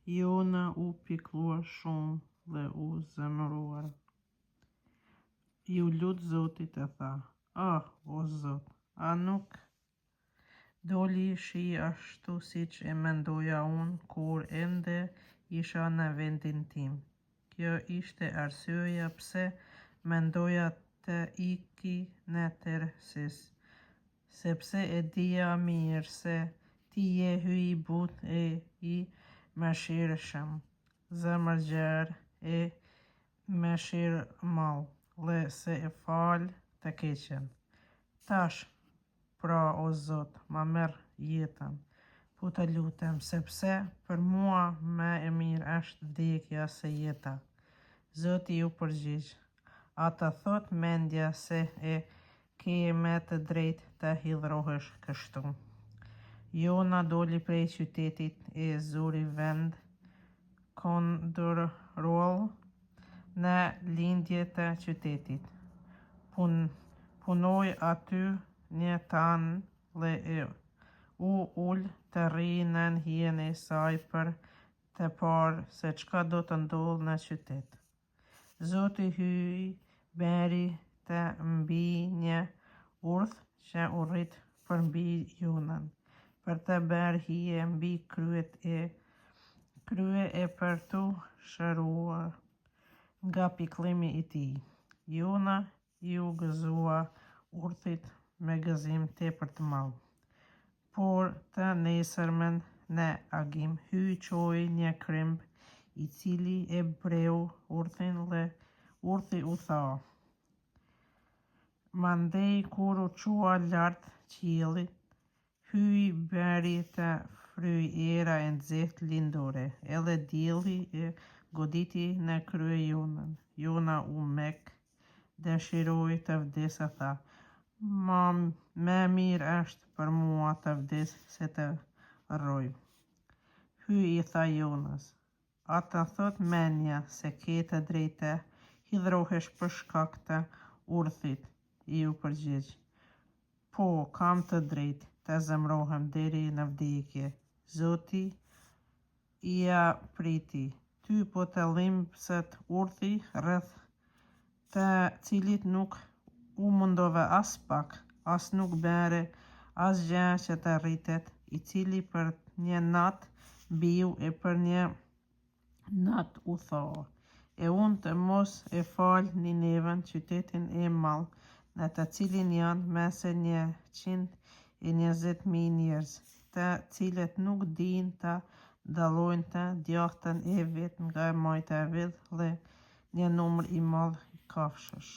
Jona u pikëlluar shumë dhe u zemëruar. Ju lut Zotit e tha: o Zot, a nuk doli shi ashtu siç e mendoja unë kur ende isha në vendin tim. Kjo ishte arsyeja pse mendoja të iki në Tarsis, sepse e dija mirë se ti je hyj i butë e i mëshirshëm, zemër gjerë e mëshirshëm, dhe se e fal të keqen. Tash, pra o Zot, ma merr jetën, po të lutem, sepse për mua më e mirë është vdekja se jeta. Zoti ju përgjigj: ata thot mendja se e ke më të drejtë të hidhrohesh kështu. Jona doli prej qytetit e zuri vend kondërrull në lindje të qytetit. Punoi aty një tanë dhe u ul të ri nën hijen e saj për të parë se çka do të ndodhte në qytet. Zoti hyi beri të mbi një urdhë që u rrit përmbi Jonën, për të bërë hije mbi krye e për t'u shëruar nga pikëllimi i tij. Jona iu gëzua urdhit me gëzim tepër të madh. Por të nesërmen në agim hyi çoi një krimb, i cili e breu urdhin dhe urdhi u tha: mandej kur u çua lart qielli, hyi beri të fryj era e nxehtë lindore, edhe dielli e goditi në krye Jonën. Jona u mek, dëshiroi të vdesë, tha: më mirë është për mua të vdes se të rroj. Hyi i tha Jonës: ata thot menja se ke të drejtë të hidhrohesh për shkak të urdhit. I u përgjigj: po, kam të drejtë të zemërohem deri në vdekje. Zoti ia priti: ty po të dhimbset urdhi, rreth të cilit nuk u mundove as pak, as nuk bëre asgjë që të rritet, i cili për një natë mbiu e për një natë u tha: e unë të mos e fal Ninevën, qytetin e madh, në të cilin janë më se 120.000 njerëz, të cilët nuk dijnë të dallojnë të djathtën e vet nga e majta e vet, dhe një numër i madh i kafshësh.